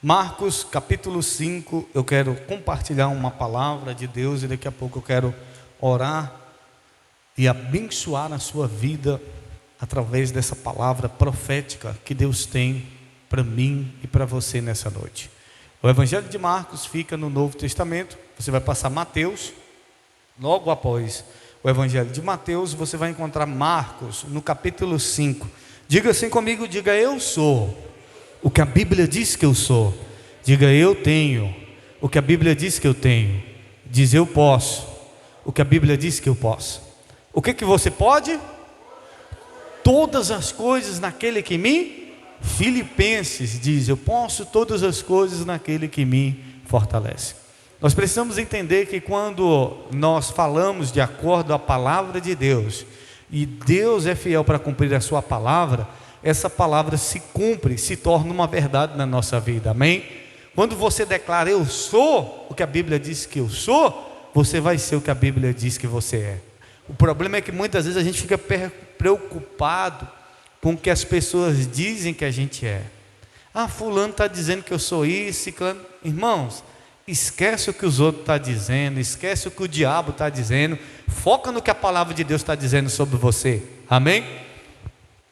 Marcos capítulo 5, eu quero compartilhar uma palavra de Deus e daqui a pouco eu quero orar e abençoar a sua vida através dessa palavra profética que Deus tem para mim e para você nessa noite. O Evangelho de Marcos fica no Novo Testamento, você vai passar Mateus, logo após o Evangelho de Mateus você vai encontrar Marcos no capítulo 5. Diga assim comigo, diga: eu sou o que a Bíblia diz que eu sou. Diga: eu tenho o que a Bíblia diz que eu tenho. Diz: eu posso o que a Bíblia diz que eu posso. O que você pode? Todas as coisas naquele que me... Filipenses diz: eu posso todas as coisas naquele que me fortalece. Nós precisamos entender que quando nós falamos de acordo à palavra de Deus, e Deus é fiel para cumprir a sua palavra, essa palavra se cumpre, se torna uma verdade na nossa vida, amém? Quando você declara: eu sou o que a Bíblia diz que eu sou, você vai ser o que a Bíblia diz que você é. O problema é que muitas vezes a gente fica preocupado com o que as pessoas dizem que a gente é. Ah, fulano está dizendo que eu sou isso, ciclano. Irmãos, esquece o que os outros estão dizendo, esquece o que o diabo está dizendo, foca no que a palavra de Deus está dizendo sobre você, amém?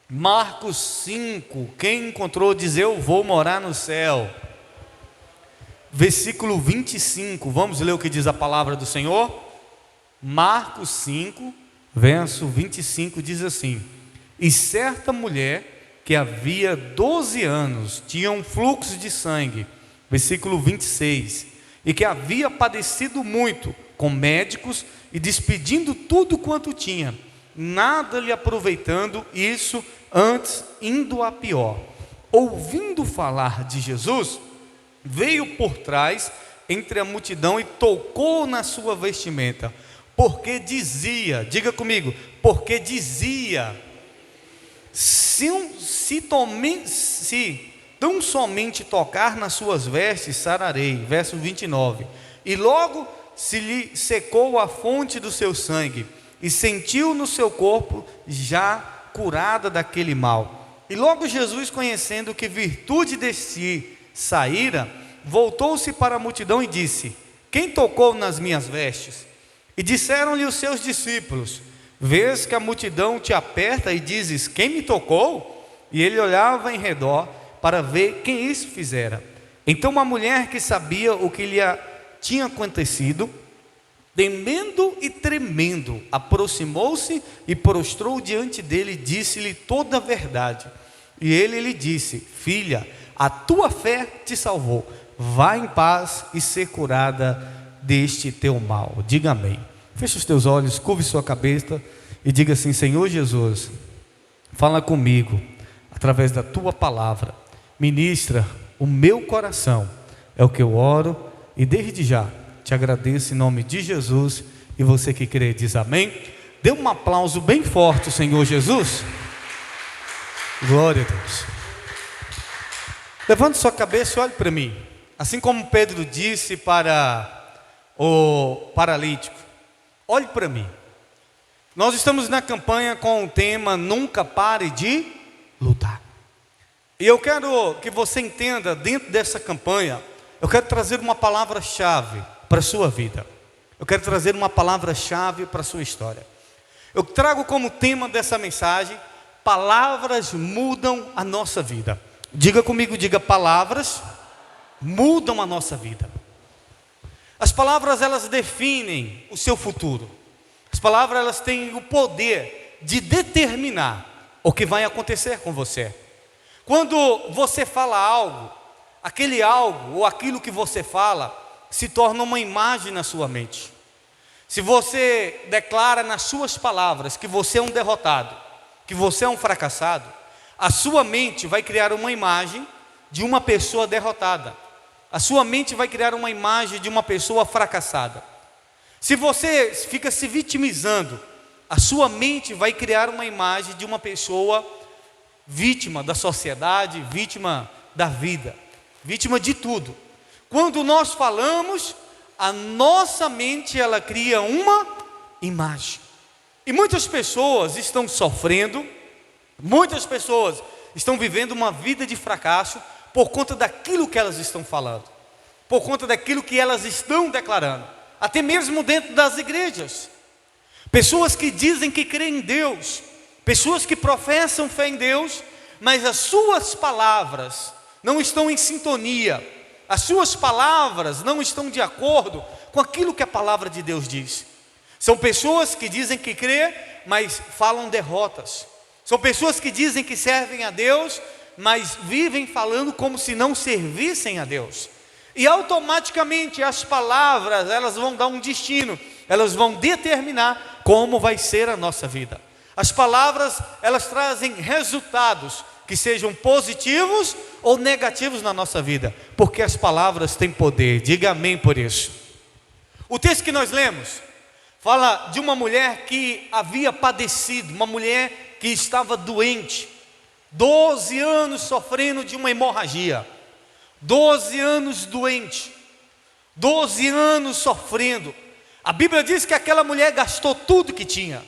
Marcos 5, quem encontrou diz: eu vou morar no céu. Versículo 25, vamos ler o que diz a palavra do Senhor? Marcos 5, verso 25 diz assim: e certa mulher que havia 12 anos tinha um fluxo de sangue, versículo 26, e que havia padecido muito com médicos e despedindo tudo quanto tinha, nada lhe aproveitando, isso antes indo a pior. Ouvindo falar de Jesus, veio por trás entre a multidão e tocou na sua vestimenta, porque dizia, diga comigo, porque dizia: se tão somente tocar nas suas vestes, sararei. Verso 29, e logo se lhe secou a fonte do seu sangue, e sentiu no seu corpo já curada daquele mal. E logo Jesus, conhecendo que virtude de si saíra, voltou-se para a multidão e disse: quem tocou nas minhas vestes? E disseram-lhe os seus discípulos: vês que a multidão te aperta e dizes: quem me tocou? E ele olhava em redor para ver quem isso fizera. Então uma mulher que sabia o que lhe tinha acontecido, temendo e tremendo, aproximou-se e prostrou diante dele e disse-lhe toda a verdade. E ele lhe disse: filha, a tua fé te salvou, vá em paz e ser curada deste teu mal. Diga amém. Feche os teus olhos, curve sua cabeça e diga assim: Senhor Jesus, fala comigo através da tua palavra, ministra o meu coração, é o que eu oro e desde já te agradeço em nome de Jesus. E você que crê diz amém. Dê um aplauso bem forte, Senhor Jesus. Glória a Deus. Levante sua cabeça e olhe para mim, assim como Pedro disse para o paralítico: olhe para mim. Nós estamos na campanha com o tema Nunca Pare de Lutar. E eu quero que você entenda, dentro dessa campanha, eu quero trazer uma palavra-chave para a sua vida. Eu quero trazer uma palavra-chave para a sua história. Eu trago como tema dessa mensagem: palavras mudam a nossa vida. Diga comigo, diga: palavras mudam a nossa vida. As palavras, elas definem o seu futuro. As palavras, elas têm o poder de determinar o que vai acontecer com você. Quando você fala algo, aquele algo ou aquilo que você fala se torna uma imagem na sua mente. Se você declara nas suas palavras que você é um derrotado, que você é um fracassado, a sua mente vai criar uma imagem de uma pessoa derrotada. A sua mente vai criar uma imagem de uma pessoa fracassada. Se você fica se vitimizando, a sua mente vai criar uma imagem de uma pessoa vítima da sociedade, vítima da vida, vítima de tudo. Quando nós falamos, a nossa mente, ela cria uma imagem. E muitas pessoas estão sofrendo, muitas pessoas estão vivendo uma vida de fracasso por conta daquilo que elas estão falando, por conta daquilo que elas estão declarando, até mesmo dentro das igrejas. Pessoas que dizem que creem em Deus, pessoas que professam fé em Deus, mas as suas palavras não estão em sintonia, as suas palavras não estão de acordo com aquilo que a palavra de Deus diz. São pessoas que dizem que crê, mas falam derrotas. São pessoas que dizem que servem a Deus, mas vivem falando como se não servissem a Deus. E automaticamente as palavras, elas vão dar um destino, elas vão determinar como vai ser a nossa vida. As palavras, elas trazem resultados que sejam positivos ou negativos na nossa vida, porque as palavras têm poder. Diga amém por isso. O texto que nós lemos fala de uma mulher que havia padecido, uma mulher que estava doente, 12 anos sofrendo de uma hemorragia, 12 anos doente, 12 anos sofrendo. A Bíblia diz que aquela mulher gastou tudo que tinha,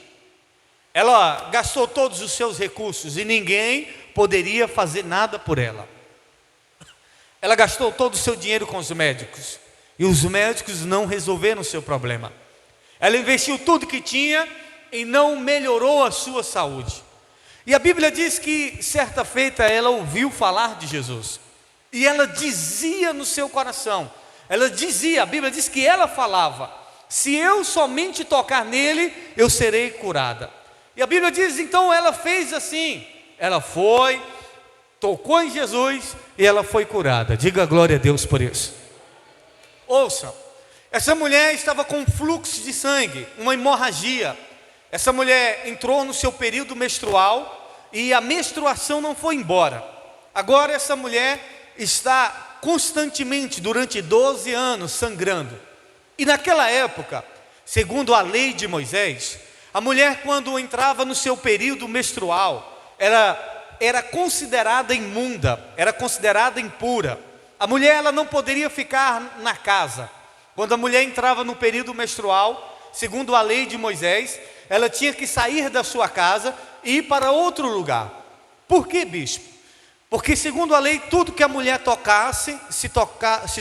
ela gastou todos os seus recursos e ninguém poderia fazer nada por ela. Ela gastou todo o seu dinheiro com os médicos e os médicos não resolveram o seu problema. Ela investiu tudo que tinha e não melhorou a sua saúde. E a Bíblia diz que certa feita ela ouviu falar de Jesus. E ela dizia no seu coração, ela dizia, a Bíblia diz que ela falava: se eu somente tocar nele, eu serei curada. E a Bíblia diz, então ela fez assim, ela foi, tocou em Jesus e ela foi curada. Diga glória a Deus por isso. Ouça, essa mulher estava com um fluxo de sangue, uma hemorragia. Essa mulher entrou no seu período menstrual e a menstruação não foi embora. Agora essa mulher está constantemente, durante 12 anos, sangrando. E naquela época, segundo a lei de Moisés, a mulher, quando entrava no seu período menstrual, era considerada imunda, era considerada impura. A mulher, ela não poderia ficar na casa. Quando a mulher entrava no período menstrual, segundo a lei de Moisés, ela tinha que sair da sua casa e ir para outro lugar. Por que, bispo? Porque segundo a lei, tudo que a mulher tocasse, se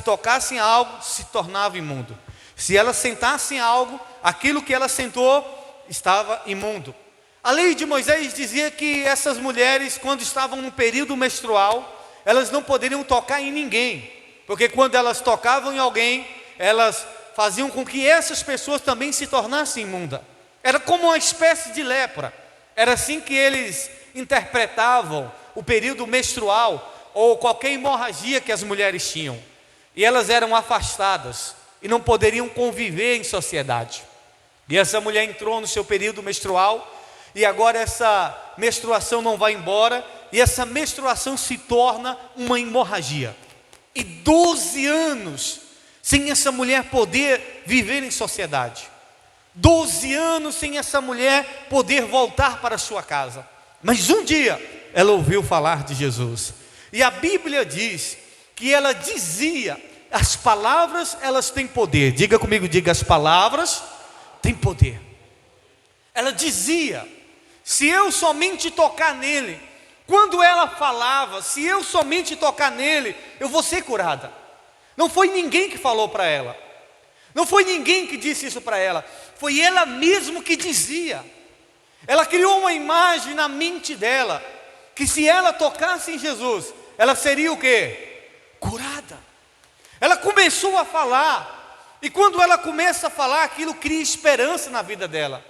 tocasse em algo, se tornava imundo. Se ela sentasse em algo, aquilo que ela sentou estava imundo. A lei de Moisés dizia que essas mulheres, quando estavam no período menstrual, elas não poderiam tocar em ninguém, porque quando elas tocavam em alguém, elas faziam com que essas pessoas também se tornassem imundas. Era como uma espécie de lepra. Era assim que eles interpretavam o período menstrual ou qualquer hemorragia que as mulheres tinham. E elas eram afastadas e não poderiam conviver em sociedade. E essa mulher entrou no seu período menstrual e agora essa menstruação não vai embora e essa menstruação se torna uma hemorragia. E 12 anos sem essa mulher poder viver em sociedade. 12 anos sem essa mulher poder voltar para a sua casa. Mas um dia ela ouviu falar de Jesus. E a Bíblia diz que ela dizia, as palavras elas têm poder. Diga comigo, diga, as palavras têm poder. Ela dizia, se eu somente tocar nele. Quando ela falava, se eu somente tocar nele, eu vou ser curada. Não foi ninguém que falou para ela. Não foi ninguém que disse isso para ela. Foi ela mesma que dizia. Ela criou uma imagem na mente dela, que se ela tocasse em Jesus, ela seria o quê? Curada. Ela começou a falar. E quando ela começa a falar, aquilo cria esperança na vida dela.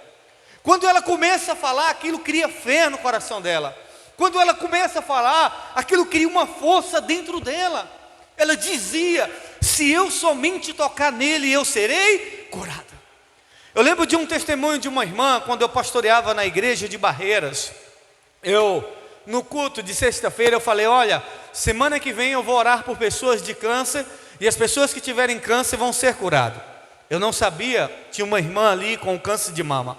Quando ela começa a falar, aquilo cria fé no coração dela. Quando ela começa a falar, aquilo cria uma força dentro dela. Ela dizia, se eu somente tocar nele, eu serei curada. Eu lembro de um testemunho de uma irmã, quando eu pastoreava na igreja de Barreiras. No culto de sexta-feira, eu falei, olha, semana que vem eu vou orar por pessoas de câncer, e as pessoas que tiverem câncer vão ser curadas. Eu não sabia, tinha uma irmã ali com câncer de mama.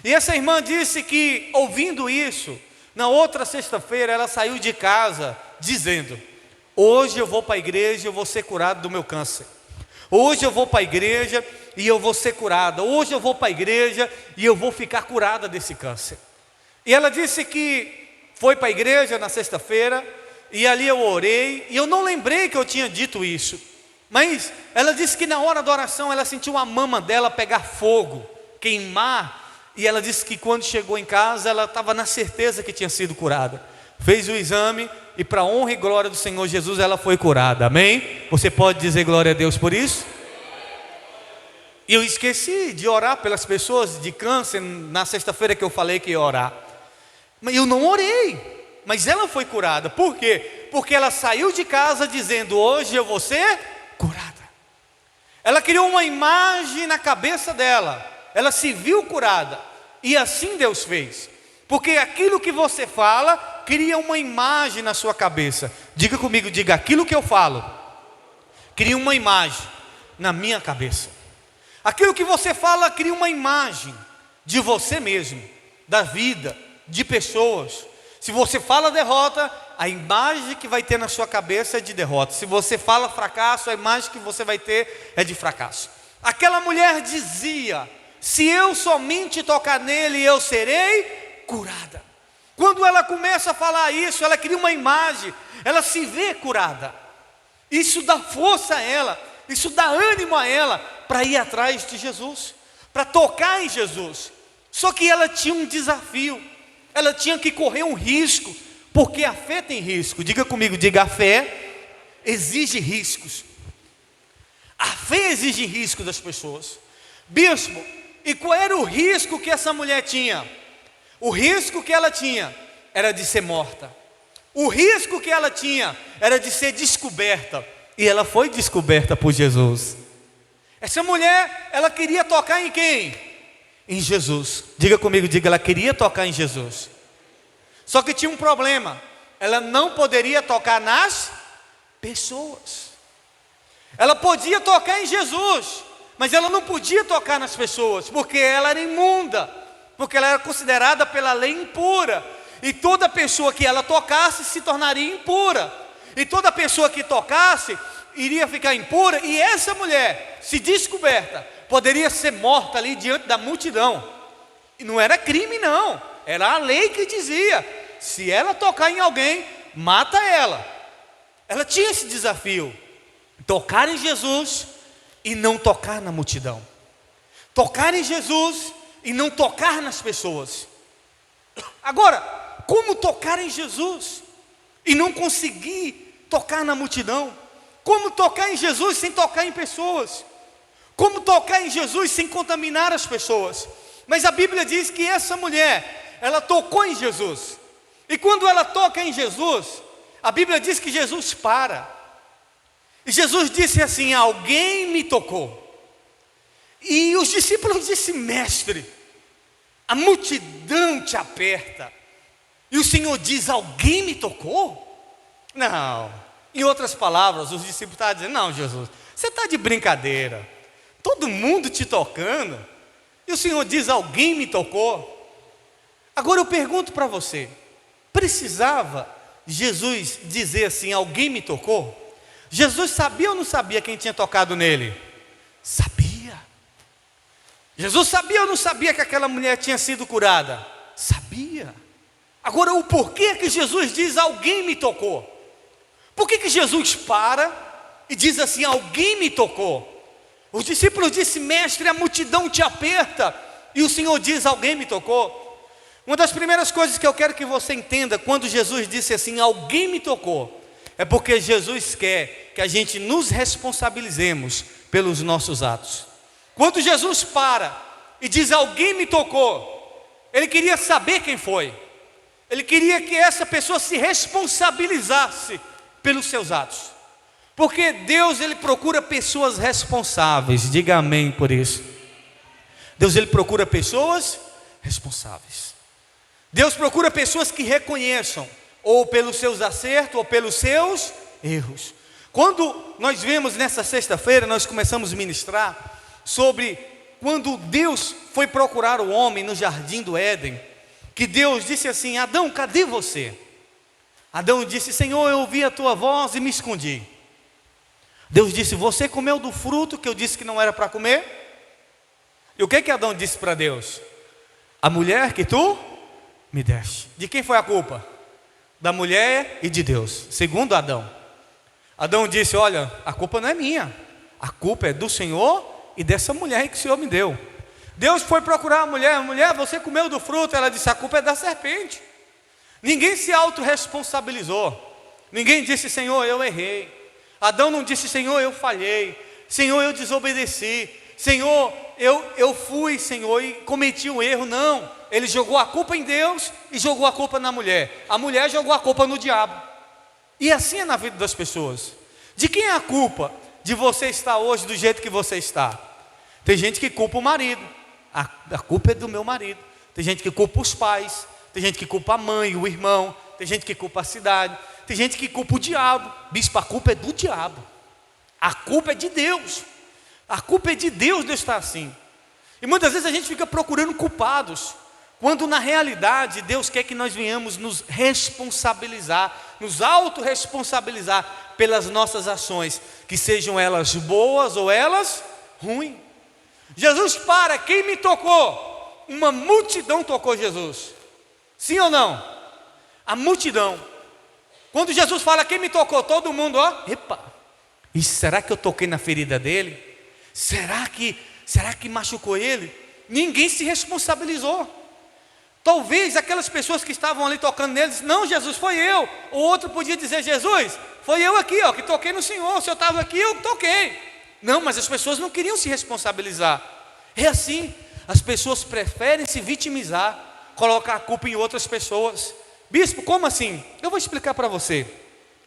E essa irmã disse que, ouvindo isso, na outra sexta-feira ela saiu de casa dizendo, hoje eu vou para a igreja e eu vou ser curado do meu câncer. Hoje eu vou para a igreja e eu vou ser curada. Hoje eu vou para a igreja e eu vou ficar curada desse câncer. E ela disse que foi para a igreja na sexta-feira e ali eu orei, e eu não lembrei que eu tinha dito isso, mas ela disse que na hora da oração ela sentiu a mama dela pegar fogo, queimar, e ela disse que quando chegou em casa ela estava na certeza que tinha sido curada. Fez o exame e para a honra e glória do Senhor Jesus ela foi curada, amém? Você pode dizer glória a Deus por isso? E eu esqueci de orar pelas pessoas de câncer na sexta-feira que eu falei que ia orar, mas eu não orei, mas ela foi curada. Por quê? Porque ela saiu de casa dizendo: hoje eu vou ser curada. Ela criou uma imagem na cabeça dela, ela se viu curada, e assim Deus fez, porque aquilo que você fala cria uma imagem na sua cabeça. Diga comigo, diga: aquilo que eu falo cria uma imagem na minha cabeça. Aquilo que você fala cria uma imagem de você mesmo, da vida, de pessoas. Se você fala derrota, a imagem que vai ter na sua cabeça é de derrota. Se você fala fracasso, a imagem que você vai ter é de fracasso. Aquela mulher dizia: se eu somente tocar nele, eu serei curada. Quando ela começa a falar isso, ela cria uma imagem, ela se vê curada. Isso dá força a ela, isso dá ânimo a ela para ir atrás de Jesus, para tocar em Jesus. Só que ela tinha um desafio, ela tinha que correr um risco, porque a fé tem risco. Diga comigo, diga: a fé exige riscos. A fé exige risco das pessoas. Bispo, e qual era o risco que essa mulher tinha? O risco que ela tinha era de ser morta. O risco que ela tinha era de ser descoberta. E ela foi descoberta por Jesus. Essa mulher, ela queria tocar em quem? Em Jesus. Diga comigo, diga: ela queria tocar em Jesus. Só que tinha um problema, ela não poderia tocar nas pessoas. Ela podia tocar em Jesus, mas ela não podia tocar nas pessoas, porque ela era imunda, porque ela era considerada pela lei impura, e toda pessoa que ela tocasse se tornaria impura, e toda pessoa que tocasse iria ficar impura, e essa mulher, se descoberta, poderia ser morta ali diante da multidão. E não era crime não, era a lei que dizia: se ela tocar em alguém, mata ela. Ela tinha esse desafio, tocar em Jesus e não tocar na multidão, tocar em Jesus e não tocar nas pessoas. Agora, como tocar em Jesus e não conseguir tocar na multidão? Como tocar em Jesus sem tocar em pessoas? Como tocar em Jesus sem contaminar as pessoas? Mas a Bíblia diz que essa mulher, ela tocou em Jesus, e quando ela toca em Jesus, a Bíblia diz que Jesus para, e Jesus disse assim: alguém me tocou. E os discípulos disseram: mestre, a multidão te aperta, e o Senhor diz: alguém me tocou? Não. Em outras palavras, os discípulos estavam dizendo: não, Jesus, você está de brincadeira, todo mundo te tocando, e o Senhor diz: alguém me tocou. Agora eu pergunto para você, precisava Jesus dizer assim: alguém me tocou? Jesus sabia ou não sabia quem tinha tocado nele? Sabia. Jesus sabia ou não sabia que aquela mulher tinha sido curada? Sabia. Agora, o porquê que Jesus diz: alguém me tocou? Por que Jesus para e diz assim: alguém me tocou? Os discípulos disseram: mestre, a multidão te aperta, e o Senhor diz: alguém me tocou. Uma das primeiras coisas que eu quero que você entenda, quando Jesus disse assim: alguém me tocou, é porque Jesus quer que a gente nos responsabilizemos pelos nossos atos. Quando Jesus para e diz: alguém me tocou, Ele queria saber quem foi. Ele queria que essa pessoa se responsabilizasse pelos seus atos, porque Deus, Ele procura pessoas responsáveis. Diga amém por isso. Deus, Ele procura pessoas responsáveis. Deus procura pessoas que reconheçam, ou pelos seus acertos, ou pelos seus erros. Quando nós vemos nessa sexta-feira, nós começamos a ministrar sobre quando Deus foi procurar o homem no jardim do Éden, que Deus disse assim: Adão, cadê você? Adão disse: Senhor, eu ouvi a tua voz e me escondi. Deus disse: você comeu do fruto que eu disse que não era para comer? E o que Adão disse para Deus? A mulher que tu me deste. De quem foi a culpa? da mulher e de Deus. Segundo Adão. Adão disse: olha, a culpa não é minha, a culpa é do Senhor e dessa mulher que o Senhor me deu. Deus foi procurar a mulher, você comeu do fruto? Ela disse: a culpa é da serpente. Ninguém se autorresponsabilizou. Ninguém disse: Senhor, eu errei. Adão não disse: Senhor, eu falhei. Senhor, eu desobedeci. Senhor, eu fui, Senhor, e cometi um erro. Não, ele jogou a culpa em Deus e jogou a culpa na mulher. A mulher jogou a culpa no diabo. E assim é na vida das pessoas. De quem é a culpa de você estar hoje do jeito que você está? Tem gente que culpa o marido. A culpa é do meu marido. Tem gente que culpa os pais. Tem gente que culpa a mãe, o irmão. Tem gente que culpa a cidade. Tem gente que culpa o diabo. Bispo, a culpa é do diabo. A culpa é de Deus. A culpa é de Deus de estar assim. E muitas vezes a gente fica procurando culpados, quando na realidade Deus quer que nós venhamos nos responsabilizar, nos autorresponsabilizar pelas nossas ações, que sejam elas boas ou elas ruins. Jesus para: quem me tocou? Uma multidão tocou Jesus. Sim ou não? A multidão. Quando Jesus fala: quem me tocou? Todo mundo, ó, epa, e será que eu toquei na ferida dele? Será que machucou ele? Ninguém se responsabilizou. Talvez aquelas pessoas que estavam ali tocando neles: não, Jesus, foi eu. O outro podia dizer: Jesus, foi eu aqui, ó, que toquei no Senhor. O Senhor estava aqui, eu toquei. Não, mas as pessoas não queriam se responsabilizar. É assim, as pessoas preferem se vitimizar, colocar a culpa em outras pessoas. Bispo, como assim? Eu vou explicar para você.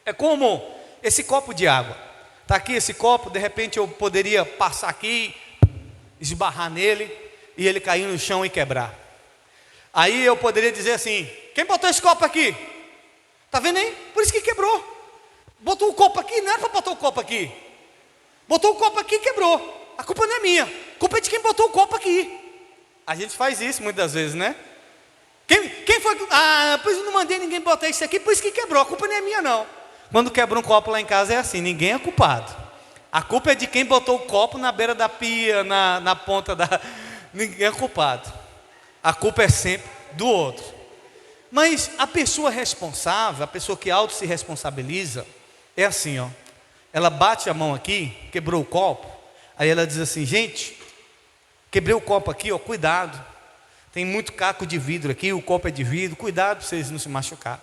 É como esse copo de água. Está aqui esse copo, de repente eu poderia passar aqui, esbarrar nele e ele cair no chão e quebrar. Aí eu poderia dizer assim: quem botou esse copo aqui? Está vendo aí? Por isso que quebrou. Botou o copo aqui, não era para botar o copo aqui. Botou o copo aqui e quebrou. A culpa não é minha, a culpa é de quem botou o copo aqui. A gente faz isso muitas vezes, né? Quem foi? Pois eu não mandei ninguém botar isso aqui, por isso que quebrou. A culpa não é minha, não. Quando quebra um copo lá em casa é assim: ninguém é culpado. A culpa é de quem botou o copo na beira da pia, na ponta da... Ninguém é culpado. A culpa é sempre do outro. Mas a pessoa responsável, a pessoa que auto se responsabiliza, é assim, ó. Ela bate a mão aqui, quebrou o copo. Aí ela diz assim: gente, quebrei o copo aqui, ó, cuidado. Tem muito caco de vidro aqui, o copo é de vidro, cuidado para vocês não se machucar.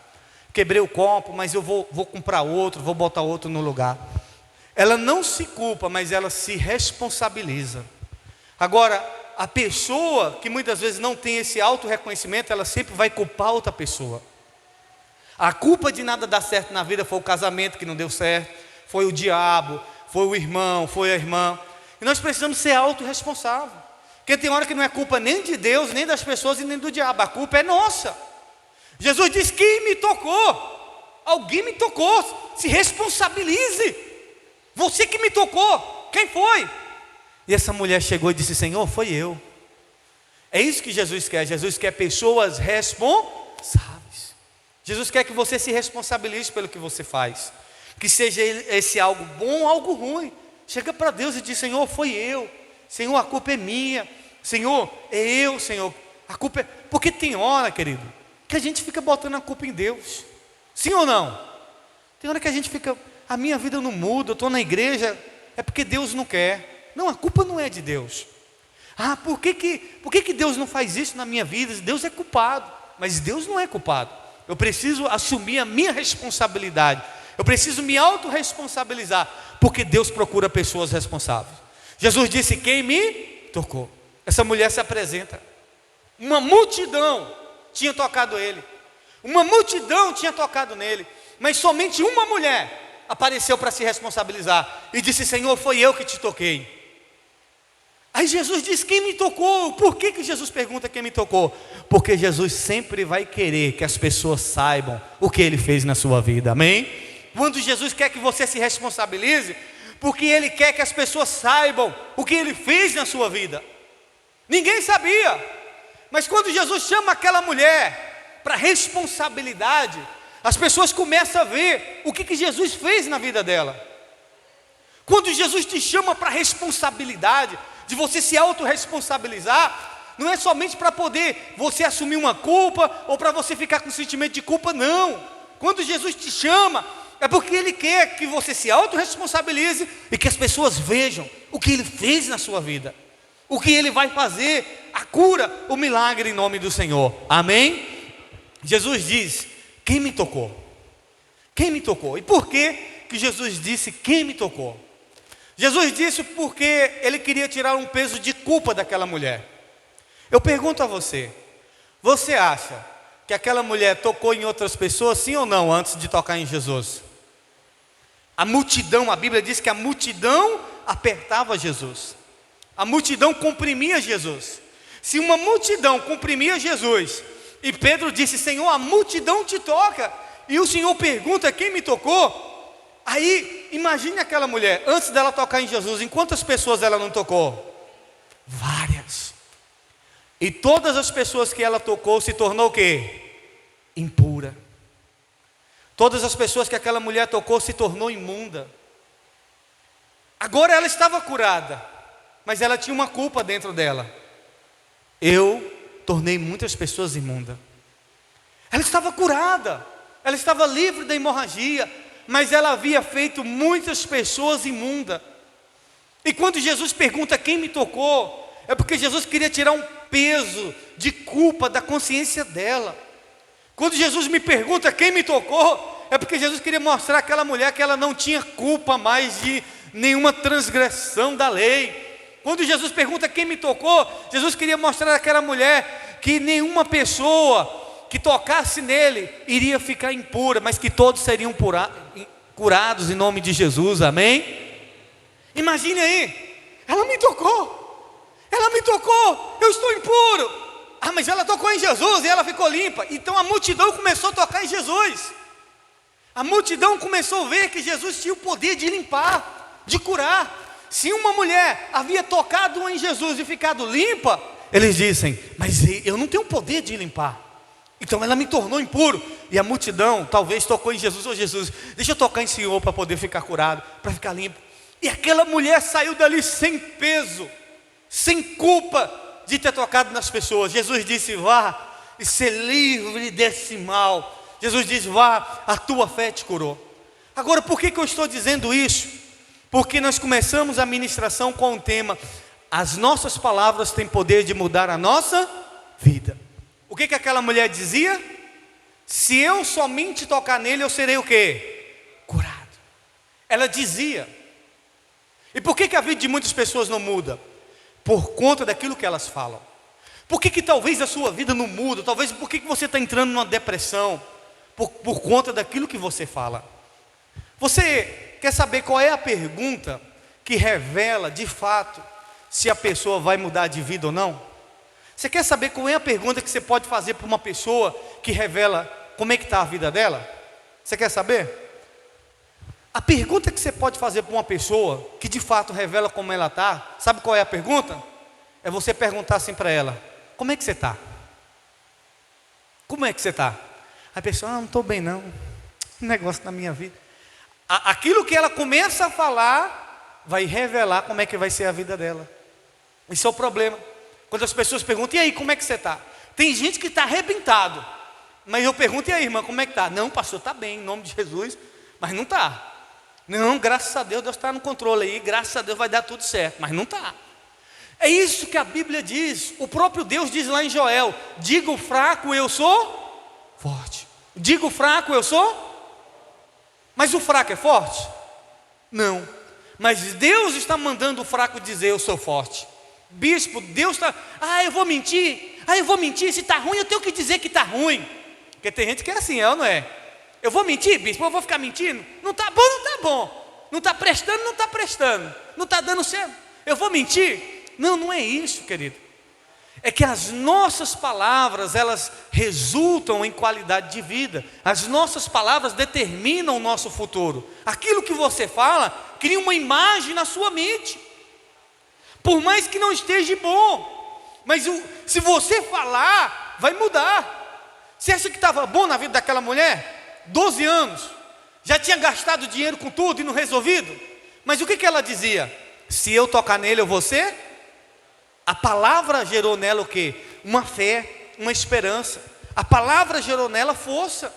Quebrei o copo, mas eu vou comprar outro, vou botar outro no lugar. Ela não se culpa, mas ela se responsabiliza. Agora, a pessoa que muitas vezes não tem esse auto-reconhecimento, ela sempre vai culpar outra pessoa. A culpa de nada dar certo na vida foi o casamento que não deu certo, foi o diabo, foi o irmão, foi a irmã. E nós precisamos ser autorresponsáveis. Porque tem hora que não é culpa nem de Deus, nem das pessoas e nem do diabo. A culpa é nossa. Jesus diz: quem me tocou? Alguém me tocou. Se responsabilize. Você que me tocou. Quem foi? E essa mulher chegou e disse: Senhor, foi eu. É isso que Jesus quer. Jesus quer pessoas responsáveis. Jesus quer que você se responsabilize pelo que você faz. Que seja esse algo bom ou algo ruim. Chega para Deus e diz: Senhor, foi eu. Senhor, a culpa é minha. Senhor, é eu, Senhor. A culpa é... Porque tem hora, querido, que a gente fica botando a culpa em Deus. Sim ou não? Tem hora que a gente fica: a minha vida não muda, eu estou na igreja, é porque Deus não quer. Não, a culpa não é de Deus. Por que Deus não faz isso na minha vida? Deus é culpado. Mas Deus não é culpado. Eu preciso assumir a minha responsabilidade. Eu preciso me autorresponsabilizar, porque Deus procura pessoas responsáveis. Jesus disse: quem me tocou? Essa mulher se apresenta. Uma multidão tinha tocado ele. Uma multidão tinha tocado nele. Mas somente uma mulher apareceu para se responsabilizar e disse: Senhor, foi eu que te toquei. Aí Jesus diz: quem me tocou? Por que Jesus pergunta quem me tocou? Porque Jesus sempre vai querer que as pessoas saibam o que ele fez na sua vida, amém? Quando Jesus quer que você se responsabilize, porque ele quer que as pessoas saibam o que ele fez na sua vida. Ninguém sabia, mas quando Jesus chama aquela mulher para responsabilidade, as pessoas começam a ver o que Jesus fez na vida dela. Quando Jesus te chama para responsabilidade, de você se autorresponsabilizar, não é somente para poder você assumir uma culpa, ou para você ficar com sentimento de culpa, não. Quando Jesus te chama, é porque Ele quer que você se autorresponsabilize e que as pessoas vejam o que Ele fez na sua vida, o que Ele vai fazer, a cura, o milagre em nome do Senhor. Amém? Jesus diz: quem me tocou? Quem me tocou? E por que Jesus disse quem me tocou? Jesus disse porque Ele queria tirar um peso de culpa daquela mulher. Eu pergunto a você: você acha que aquela mulher tocou em outras pessoas, sim ou não, antes de tocar em Jesus? A multidão, a Bíblia diz que a multidão apertava Jesus, a multidão comprimia Jesus. Se uma multidão comprimia Jesus, e Pedro disse: Senhor, a multidão te toca, e o Senhor pergunta: quem me tocou? Aí, imagine aquela mulher, antes dela tocar em Jesus, em quantas pessoas ela não tocou? Várias. E todas as pessoas que ela tocou se tornou o quê? Impura. Todas as pessoas que aquela mulher tocou se tornou imunda. Agora ela estava curada, mas ela tinha uma culpa dentro dela: eu tornei muitas pessoas imundas. Ela estava curada, ela estava livre da hemorragia, mas ela havia feito muitas pessoas imundas. E quando Jesus pergunta quem me tocou, é porque Jesus queria tirar um peso de culpa da consciência dela. Quando Jesus me pergunta quem me tocou, é porque Jesus queria mostrar àquela mulher que ela não tinha culpa mais de nenhuma transgressão da lei. Quando Jesus pergunta quem me tocou, Jesus queria mostrar àquela mulher que nenhuma pessoa que tocasse nele iria ficar impura, mas que todos seriam curados em nome de Jesus. Amém? Imagine aí, ela me tocou, eu estou impuro. Ah, mas ela tocou em Jesus e ela ficou limpa. Então a multidão começou a tocar em Jesus. A multidão começou a ver que Jesus tinha o poder de limpar, de curar. Se uma mulher havia tocado em Jesus e ficado limpa, eles dizem: mas eu não tenho o poder de limpar, então ela me tornou impuro. E a multidão talvez tocou em Jesus: ô Jesus, deixa eu tocar em Senhor para poder ficar curado, para ficar limpo. E aquela mulher saiu dali sem peso, sem culpa de ter tocado nas pessoas. Jesus disse: vá e ser livre desse mal. Jesus disse: vá, a tua fé te curou. Agora, por que eu estou dizendo isso? Porque nós começamos a ministração com o tema: as nossas palavras têm poder de mudar a nossa vida. O que aquela mulher dizia? Se eu somente tocar nele, eu serei o quê? Curado. Ela dizia. E por que a vida de muitas pessoas não muda? Por conta daquilo que elas falam. Por que talvez a sua vida não muda? Talvez por que você está entrando numa depressão? Por conta daquilo que você fala. Você quer saber qual é a pergunta que revela de fato se a pessoa vai mudar de vida ou não? Você quer saber qual é a pergunta que você pode fazer para uma pessoa que revela como é que está a vida dela? Você quer saber? A pergunta que você pode fazer para uma pessoa que de fato revela como ela está, sabe qual é a pergunta? É você perguntar assim para ela: como é que você está? Como é que você está? A pessoa: não estou bem não, um negócio na minha vida. Aquilo que ela começa a falar vai revelar como é que vai ser a vida dela. Esse é o problema. Quando as pessoas perguntam: e aí, como é que você está? Tem gente que está arrebentado, mas eu pergunto: e aí, irmã, como é que está? Não, pastor, está bem, em nome de Jesus, mas não está. Não, graças a Deus, Deus está no controle aí, graças a Deus vai dar tudo certo, mas não está. É isso que a Bíblia diz. O próprio Deus diz lá em Joel: diga o fraco, eu sou forte. Diga o fraco, eu sou. Mas o fraco é forte? Não. Mas Deus está mandando o fraco dizer: eu sou forte. Bispo, Deus está: eu vou mentir, se está ruim eu tenho que dizer que está ruim. Porque tem gente que é assim, é ou não é? Eu vou mentir, bispo, eu vou ficar mentindo? Não está bom, não está bom. Não está prestando, não está prestando. Não está dando certo, eu vou mentir? Não, não é isso, querido. É que as nossas palavras, elas resultam em qualidade de vida. As nossas palavras determinam o nosso futuro. Aquilo que você fala cria uma imagem na sua mente, por mais que não esteja bom. Mas se você falar, vai mudar. Você acha que estava bom na vida daquela mulher? 12 anos, já tinha gastado dinheiro com tudo e não resolvido. Mas o que ela dizia? Se eu tocar nele, eu vou ser. A palavra gerou nela o quê? Uma fé, uma esperança. A palavra gerou nela força.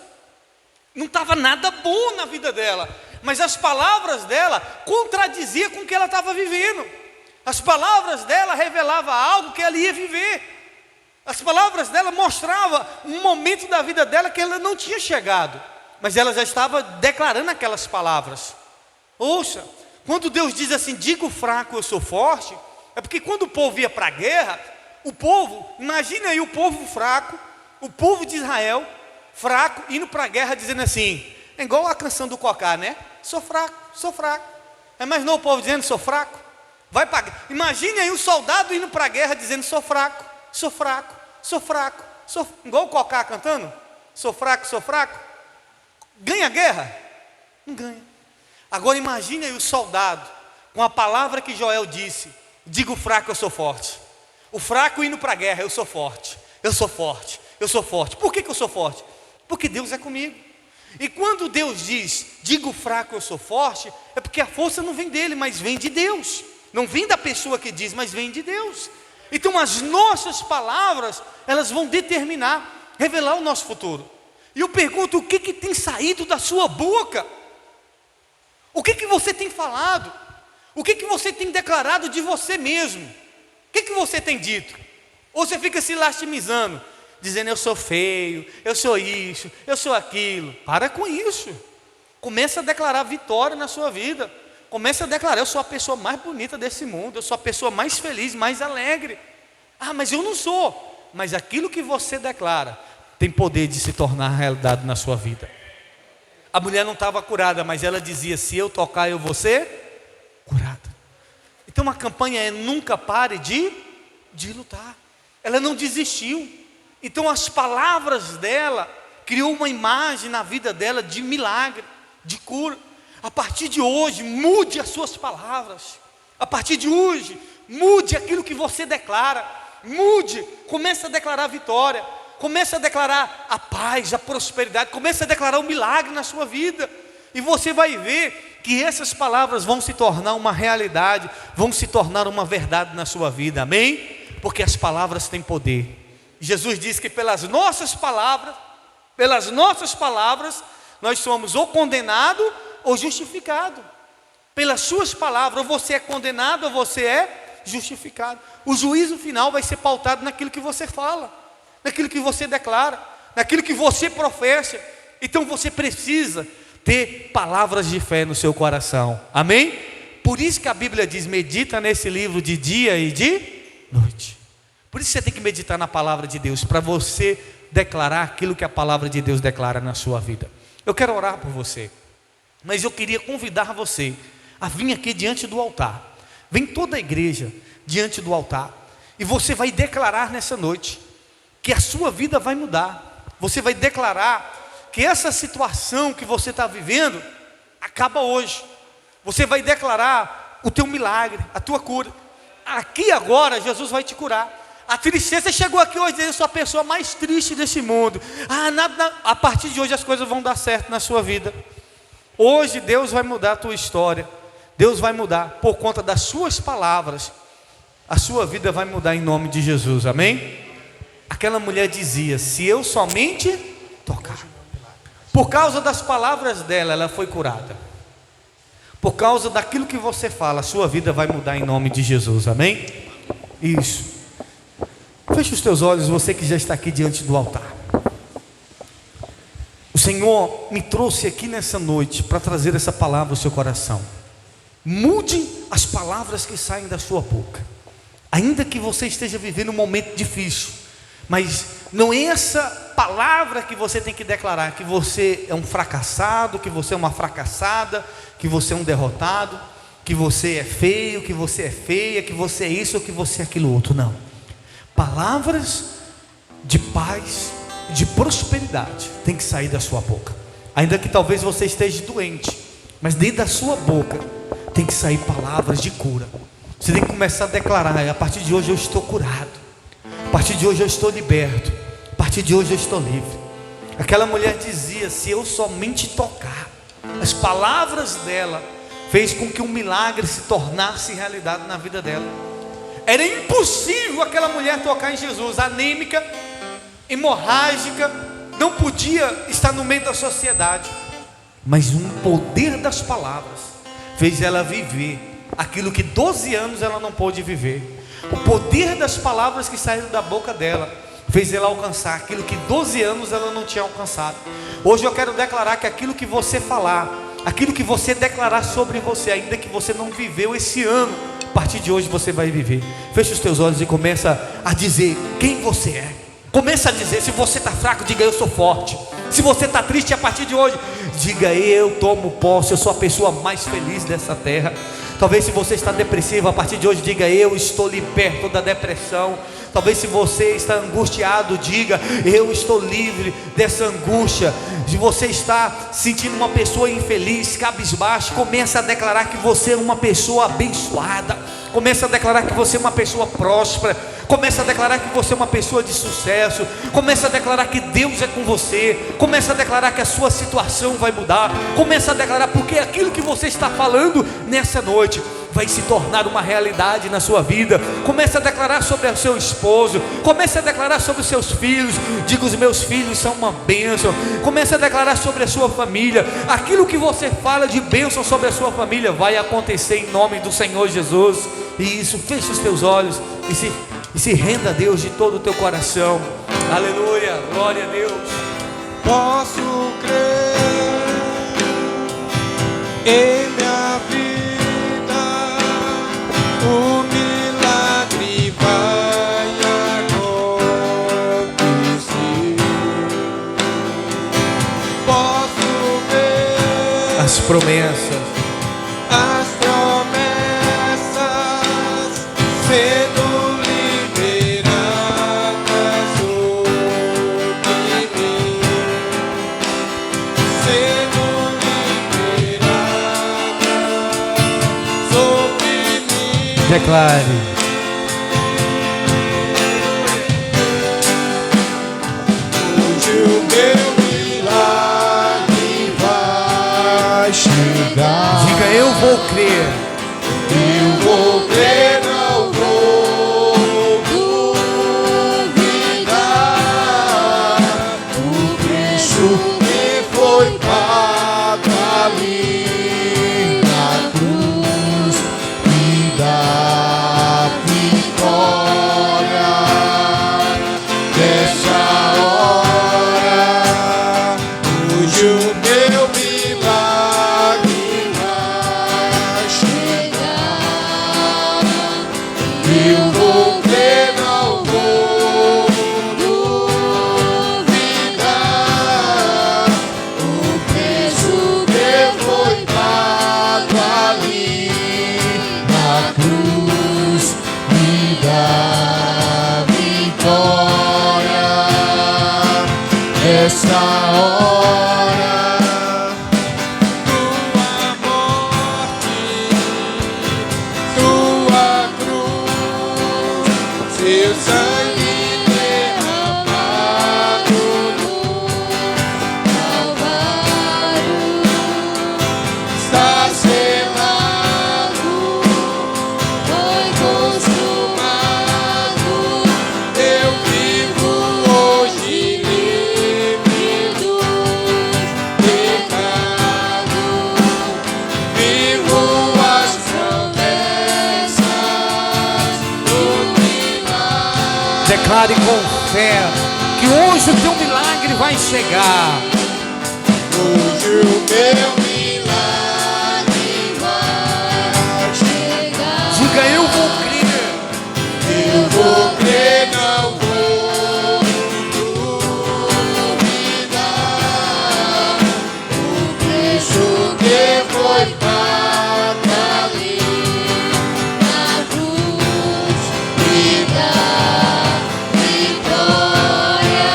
não estava nada bom na vida dela, mas as palavras dela contradiziam com o que ela estava vivendo. As palavras dela revelavam algo que ela ia viver. As palavras dela mostravam um momento da vida dela que ela não tinha chegado, mas ela já estava declarando aquelas palavras. Ouça, quando Deus diz assim, diga o fraco, eu sou forte, é porque quando o povo ia para a guerra, o povo, imagine aí o povo fraco, o povo de Israel, fraco, indo para a guerra dizendo assim, é igual a canção do Cocá, né? Sou fraco, sou fraco. Imaginou o povo dizendo, sou fraco? Vai para a guerra. Imagine aí o soldado indo para a guerra dizendo, sou fraco, sou fraco, sou fraco, igual o Cocá cantando, sou fraco, sou fraco. Ganha a guerra? Não ganha. Agora imagine aí o soldado, com a palavra que Joel disse, diga o fraco, eu sou forte. O fraco indo para a guerra, eu sou forte, eu sou forte, eu sou forte. Por que eu sou forte? Porque Deus é comigo. E quando Deus diz, diga o fraco, eu sou forte, é porque a força não vem dele, mas vem de Deus. Não vem da pessoa que diz, mas vem de Deus. Então as nossas palavras, elas vão determinar, revelar o nosso futuro. E eu pergunto, o que tem saído da sua boca? O que você tem falado? O que você tem declarado de você mesmo? O que você tem dito? Ou você fica se lastimizando, dizendo eu sou feio, eu sou isso, eu sou aquilo. Para com isso. Começa a declarar vitória na sua vida. Começa a declarar, eu sou a pessoa mais bonita desse mundo, eu sou a pessoa mais feliz, mais alegre. Ah, mas eu não sou. Mas aquilo que você declara tem poder de se tornar realidade na sua vida. A mulher não estava curada, mas ela dizia, se eu tocar eu vou ser curada. Então a campanha é nunca pare de lutar. Ela não desistiu. Então as palavras dela criou uma imagem na vida dela de milagre, de cura. A partir de hoje, mude as suas palavras. A partir de hoje, mude aquilo que você declara. Mude, comece a declarar a vitória. Comece a declarar a paz, a prosperidade. Comece a declarar o milagre na sua vida. E você vai ver que essas palavras vão se tornar uma realidade, vão se tornar uma verdade na sua vida. Amém? Porque as palavras têm poder. Jesus diz que pelas nossas palavras, nós somos ou condenado ou justificado. Pelas suas palavras, ou você é condenado ou você é justificado. O juízo final vai ser pautado naquilo que você fala, naquilo que você declara, naquilo que você professa. Então você precisa ter palavras de fé no seu coração. Amém? Por isso que a Bíblia diz, medita nesse livro de dia e de noite. Por isso você tem que meditar na palavra de Deus, para você declarar aquilo que a palavra de Deus declara na sua vida. Eu quero orar por você, mas eu queria convidar você a vir aqui diante do altar. Vem toda a igreja diante do altar, e você vai declarar nessa noite que a sua vida vai mudar. Você vai declarar que essa situação que você está vivendo acaba hoje. Você vai declarar o teu milagre, a tua cura. Aqui agora Jesus vai te curar. A tristeza chegou aqui hoje, eu sou a pessoa mais triste desse mundo. A partir de hoje as coisas vão dar certo na sua vida. Hoje Deus vai mudar a tua história. Deus vai mudar por conta das suas palavras. A sua vida vai mudar em nome de Jesus, amém? Aquela mulher dizia, se eu somente tocar. Por causa das palavras dela, ela foi curada. Por causa daquilo que você fala, a sua vida vai mudar em nome de Jesus, amém? Isso. Feche os teus olhos, você que já está aqui diante do altar. O Senhor me trouxe aqui nessa noite para trazer essa palavra ao seu coração. Mude as palavras que saem da sua boca. Ainda que você esteja vivendo um momento difícil, mas não é essa palavra que você tem que declarar, que você é um fracassado, que você é uma fracassada, que você é um derrotado, que você é feio, que você é feia, que você é isso ou que você é aquilo outro. Não. Palavras de paz, de prosperidade tem que sair da sua boca. Ainda que talvez você esteja doente, mas dentro da sua boca tem que sair palavras de cura. Você tem que começar a declarar, a partir de hoje eu estou curado, a partir de hoje eu estou liberto, a partir de hoje eu estou livre. Aquela mulher dizia, se eu somente tocar. As palavras dela fez com que um milagre se tornasse realidade na vida dela. Era impossível aquela mulher tocar em Jesus, anêmica, hemorrágica, não podia estar no meio da sociedade, mas um poder das palavras fez ela viver aquilo que 12 anos ela não pôde viver. O poder das palavras que saíram da boca dela fez ela alcançar aquilo que 12 anos ela não tinha alcançado. Hoje eu quero declarar que aquilo que você falar, aquilo que você declarar sobre você, ainda que você não viveu esse ano, a partir de hoje você vai viver. Feche os teus olhos e começa a dizer quem você é. Começa a dizer, se você está fraco, diga eu sou forte. Se você está triste, a partir de hoje, diga eu tomo posse, eu sou a pessoa mais feliz dessa terra. Talvez se você está depressivo, a partir de hoje diga eu estou liberto da depressão. Talvez se você está angustiado, diga eu estou livre dessa angústia. Se você está sentindo uma pessoa infeliz, cabisbaixo, comece a declarar que você é uma pessoa abençoada. Comece a declarar que você é uma pessoa próspera. Comece a declarar que você é uma pessoa de sucesso. Comece a declarar que Deus é com você. Comece a declarar que a sua situação vai mudar. Comece a declarar, porque aquilo que você está falando nessa noite vai se tornar uma realidade na sua vida. Comece a declarar sobre o seu esposo. Comece a declarar sobre os seus filhos. Diga, os meus filhos são uma bênção. Comece a declarar sobre a sua família. Aquilo que você fala de bênção sobre a sua família vai acontecer em nome do Senhor Jesus. E isso, feche os teus olhos e se renda a Deus de todo o teu coração. Aleluia, glória a Deus. Posso crer em minha vida, o milagre vai acontecer. Posso ver As promessas sendo liberadas sobre mim, sendo liberadas sobre mim. declare. Hoje o meu milagre vai chegar. Diga eu vou crer. Eu vou crer, não vou duvidar. O preço que foi pago ali na cruz me dá vitória dessa hora. Hoje o meu milagre vai chegar. Eu vou crer, não vou duvidar. O preço que foi pago ali na cruz me dá vitória. Essa hora tua morte, tua cruz, seu sangue derramado no Calvário, está selado, foi consumado. Eu vivo hoje livre dos pecados, vivo as promessas do milagre. Declare com fé que hoje o teu milagre vai chegar. Hoje o meu milagre vai chegar. Diga eu vou crer. Eu vou crer, não vou duvidar. O preço que foi pago ali na cruz me dá vitória.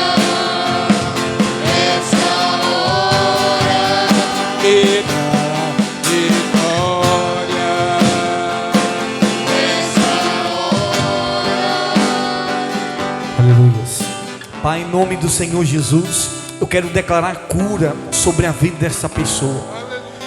Essa hora me dá vitória. Essa Aleluia. Pai, em nome do Senhor Jesus, eu quero declarar cura sobre a vida dessa pessoa.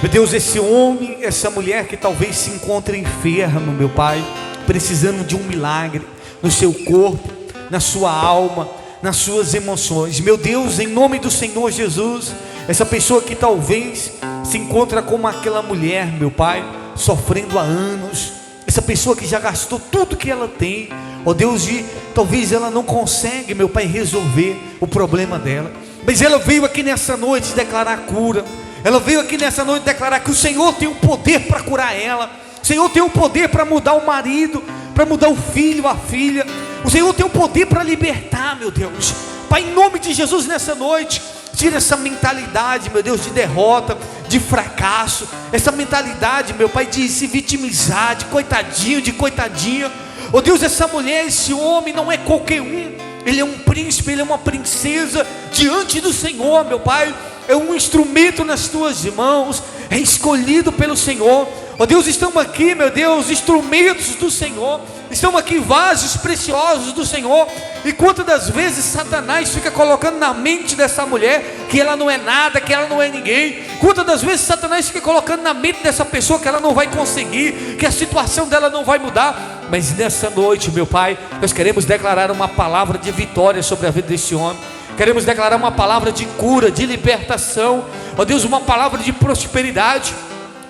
Meu Deus, esse homem, essa mulher que talvez se encontre enfermo, meu Pai, precisando de um milagre no seu corpo, na sua alma, nas suas emoções. Meu Deus, em nome do Senhor Jesus, essa pessoa que talvez se encontra como aquela mulher, meu Pai, sofrendo há anos, essa pessoa que já gastou tudo que ela tem, ó Deus, e talvez ela não consegue, meu Pai, resolver o problema dela, mas ela veio aqui nessa noite declarar cura. Ela veio aqui nessa noite declarar que o Senhor tem o poder para curar ela. O Senhor tem o poder para mudar o marido, para mudar o filho, a filha. O Senhor tem o poder para libertar, meu Deus. Pai, em nome de Jesus, nessa noite, tira essa mentalidade, meu Deus, de derrota, de fracasso, essa mentalidade, meu Pai, de se vitimizar, de coitadinho, de coitadinha. Oh Deus, essa mulher, esse homem não é qualquer um. Ele é um príncipe, ele é uma princesa diante do Senhor, meu Pai. É um instrumento nas tuas mãos, é escolhido pelo Senhor. Ó Deus, estamos aqui, meu Deus, instrumentos do Senhor, estão aqui vasos preciosos do Senhor. E quantas das vezes Satanás fica colocando na mente dessa mulher que ela não é nada, que ela não é ninguém. Quantas das vezes Satanás fica colocando na mente dessa pessoa que ela não vai conseguir, que a situação dela não vai mudar. Mas nessa noite, meu Pai, nós queremos declarar uma palavra de vitória sobre a vida desse homem. Queremos declarar uma palavra de cura, de libertação. Ó Deus, uma palavra de prosperidade.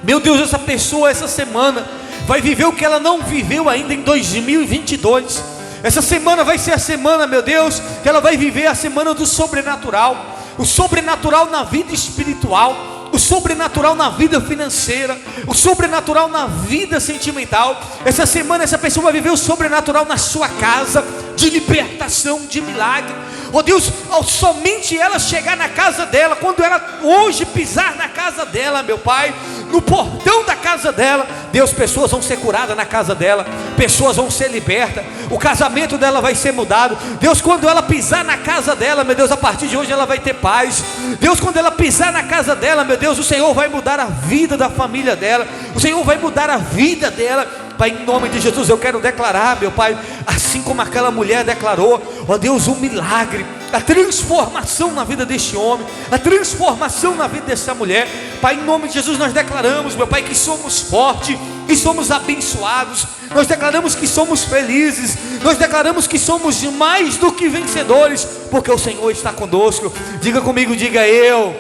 Meu Deus, essa pessoa essa semana vai viver o que ela não viveu ainda em 2022. Essa semana vai ser a semana, meu Deus, que ela vai viver a semana do sobrenatural. O sobrenatural na vida espiritual, o sobrenatural na vida financeira, o sobrenatural na vida sentimental. Essa semana essa pessoa vai viver o sobrenatural na sua casa, de libertação, de milagre. Oh Deus, somente ela chegar na casa dela, quando ela hoje pisar na casa dela, meu Pai, no portão da casa dela, Deus, pessoas vão ser curadas na casa dela, pessoas vão ser libertas, o casamento dela vai ser mudado. Deus, quando ela pisar na casa dela, meu Deus, a partir de hoje ela vai ter paz. Deus, quando ela pisar na casa dela, meu Deus, o Senhor vai mudar a vida da família dela, o Senhor vai mudar a vida dela. Pai, em nome de Jesus, eu quero declarar, meu Pai, assim como aquela mulher declarou, ó Deus, um milagre, a transformação na vida deste homem, a transformação na vida dessa mulher. Pai, em nome de Jesus, nós declaramos, meu Pai, que somos fortes, que somos abençoados, nós declaramos que somos felizes, nós declaramos que somos mais do que vencedores, porque o Senhor está conosco. Diga comigo, diga: eu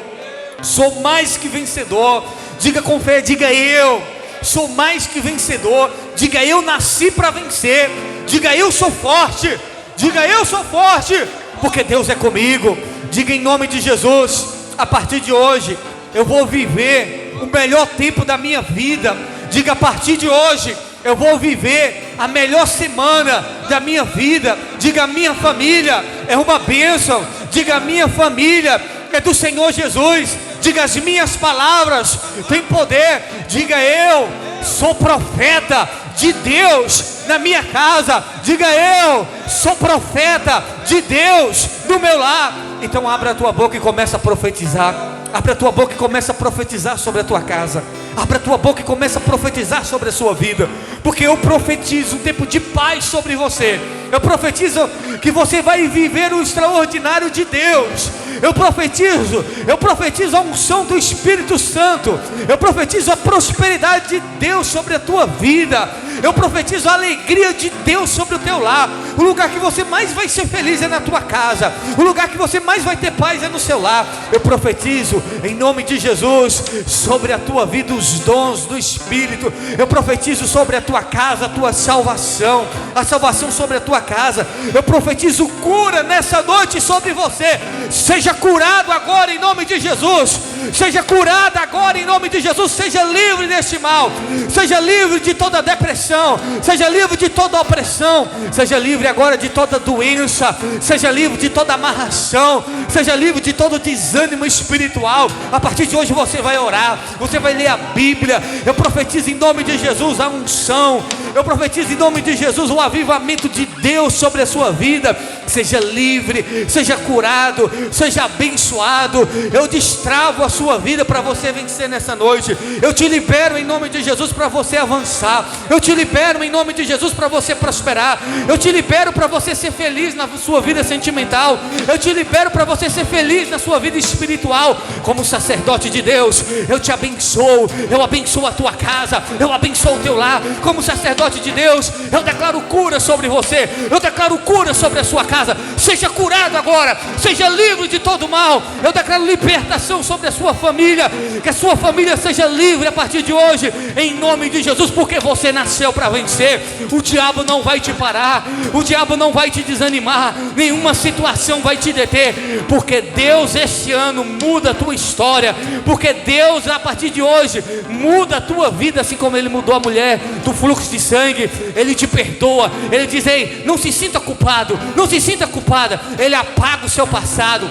sou mais que vencedor. Diga com fé, diga: eu sou mais que vencedor. Diga: eu nasci para vencer. Diga: eu sou forte. Diga: eu sou forte, porque Deus é comigo. Diga em nome de Jesus: a partir de hoje eu vou viver o melhor tempo da minha vida. Diga: a partir de hoje eu vou viver a melhor semana da minha vida. Diga: a minha família é uma bênção. Diga: a minha família é do Senhor Jesus. Diga: as minhas palavras têm poder. Diga: eu sou profeta de Deus na minha casa. Diga: eu sou profeta de Deus no meu lar. Então abra a tua boca e começa a profetizar. Abra a tua boca e começa a profetizar sobre a tua casa. Abra a tua boca e começa a profetizar sobre a sua vida, porque eu profetizo um tempo de paz sobre você. Eu profetizo que você vai viver o extraordinário de Deus. Eu profetizo a unção do Espírito Santo. Eu profetizo a prosperidade de Deus sobre a tua vida. Eu profetizo a alegria de Deus sobre o teu lar. O lugar que você mais vai ser feliz é na tua casa. O lugar que você mais vai ter paz é no seu lar. Eu profetizo em nome de Jesus sobre a tua vida os dons do Espírito. Eu profetizo sobre a tua casa a tua salvação, a salvação sobre a tua casa. Eu profetizo cura nessa noite sobre você. Seja curado agora em nome de Jesus. Seja curado agora em nome de Jesus. Seja livre deste mal. Seja livre de toda depressão. Seja livre de toda opressão. Seja livre agora de toda doença. Seja livre de toda amarração. Seja livre de todo desânimo espiritual. A partir de hoje você vai orar, você vai ler a Bíblia. Eu profetizo em nome de Jesus a unção. Eu profetizo em nome de Jesus o avivamento de Deus sobre a sua vida. Seja livre, seja curado, seja abençoado. Eu destravo a sua vida para você vencer nessa noite. Eu te libero em nome de Jesus para você avançar. Eu te libero em nome de Jesus para você prosperar. Eu te libero para você ser feliz na sua vida sentimental. Eu te libero para você ser feliz na sua vida espiritual. Como sacerdote de Deus, eu te abençoo. Eu abençoo a tua casa, eu abençoo o teu lar. Como sacerdote sacerdote de Deus, eu declaro cura sobre você, eu declaro cura sobre a sua casa. Seja curado agora, seja livre de todo mal. Eu declaro libertação sobre a sua família, que a sua família seja livre a partir de hoje, em nome de Jesus, porque você nasceu para vencer. O diabo não vai te parar, o diabo não vai te desanimar, nenhuma situação vai te deter, porque Deus esse ano muda a tua história, porque Deus a partir de hoje muda a tua vida, assim como Ele mudou a mulher do fluxo de sangue. Ele te perdoa, Ele diz: ei, não se sinta culpado, não se sinta culpada. Ele apaga o seu passado,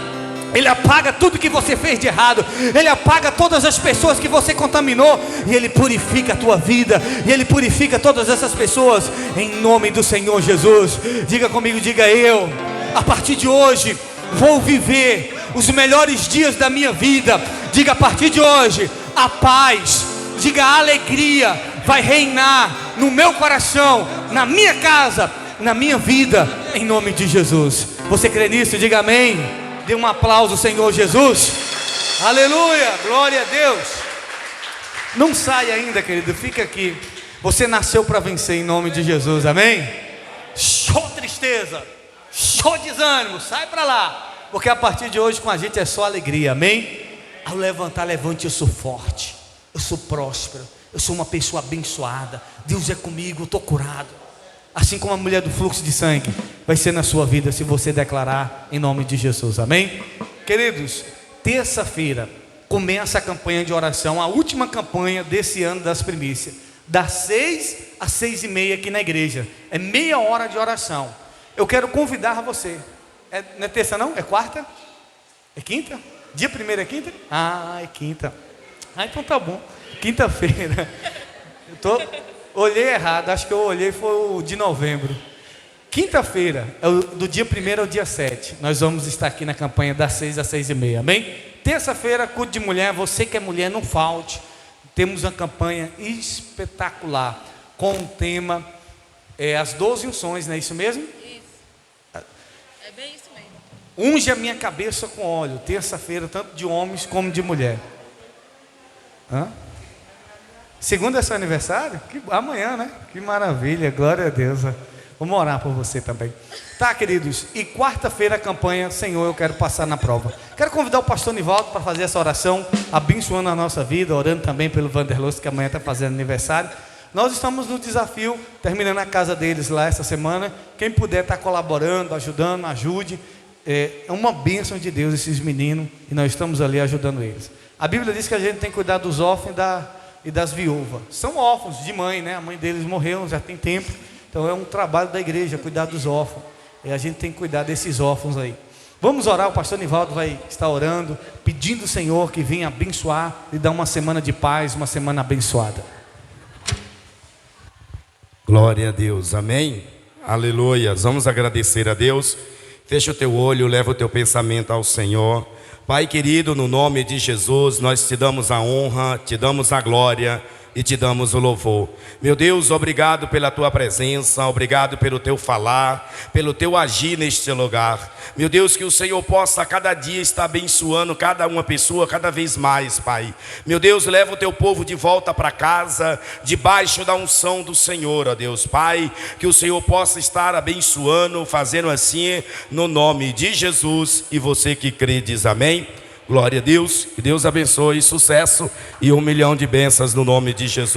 Ele apaga tudo que você fez de errado, Ele apaga todas as pessoas que você contaminou, e Ele purifica a tua vida, e Ele purifica todas essas pessoas, em nome do Senhor Jesus. Diga comigo, diga: eu, a partir de hoje, vou viver os melhores dias da minha vida. Diga: a partir de hoje, a paz, diga: a alegria vai reinar no meu coração, na minha casa, na minha vida, em nome de Jesus. Você crê nisso? Diga amém. Dê um aplauso, Senhor Jesus. Aleluia, glória a Deus. Não saia ainda, querido, fica aqui. Você nasceu para vencer, em nome de Jesus, amém? Show tristeza, show desânimo, sai para lá, porque a partir de hoje com a gente é só alegria, amém? Ao levantar, levante: eu sou forte, eu sou próspero, eu sou uma pessoa abençoada, Deus é comigo, eu estou curado. Assim como a mulher do fluxo de sangue, vai ser na sua vida, se você declarar em nome de Jesus, amém? Queridos, terça-feira começa a campanha de oração, a última campanha desse ano das primícias, das 6 às 6:30 aqui na igreja, é meia hora de oração. Eu quero convidar você, não é terça não? É quarta? É quinta? Dia 1º é quinta? Ah, é quinta. Ah, então tá bom. Quinta-feira. Olhei errado, acho que eu olhei foi o de novembro. Quinta-feira, do dia 1º ao dia 7, nós vamos estar aqui na campanha das 6 às 6:30, amém? Terça-feira, culto de mulher, você que é mulher, não falte. Temos uma campanha espetacular, com o tema, as 12 unções, não é isso mesmo? Isso. É bem isso mesmo. Unge a minha cabeça com óleo, terça-feira, tanto de homens como de mulher. Segunda é seu aniversário? Amanhã, né? Que maravilha, glória a Deus. Vamos orar por você também. Tá, queridos? E quarta-feira a campanha, Senhor, eu quero passar na prova. Quero convidar o pastor Nivaldo para fazer essa oração, abençoando a nossa vida, orando também pelo Vanderlos, que amanhã está fazendo aniversário. Nós estamos no desafio, terminando a casa deles lá essa semana. Quem puder estar colaborando, ajudando, ajude. É uma bênção de Deus esses meninos, e nós estamos ali ajudando eles. A Bíblia diz que a gente tem que cuidar dos órfãos e das viúvas. São órfãos de mãe, né? A mãe deles morreu, já tem tempo. Então é um trabalho da igreja, cuidar dos órfãos. E a gente tem que cuidar desses órfãos aí. Vamos orar, o pastor Nivaldo vai estar orando, pedindo ao Senhor que venha abençoar e dar uma semana de paz, uma semana abençoada. Glória a Deus, amém? Aleluia, vamos agradecer a Deus. Fecha o teu olho, leva o teu pensamento ao Senhor. Pai querido, no nome de Jesus, nós te damos a honra, te damos a glória e te damos o louvor. Meu Deus, obrigado pela tua presença, obrigado pelo teu falar, pelo teu agir neste lugar. Meu Deus, que o Senhor possa a cada dia estar abençoando cada uma pessoa cada vez mais, Pai. Meu Deus, leva o teu povo de volta para casa, debaixo da unção do Senhor, ó Deus. Pai, que o Senhor possa estar abençoando, fazendo assim, no nome de Jesus. E você que crê diz amém. Glória a Deus, que Deus abençoe, sucesso e 1 milhão de bênçãos no nome de Jesus.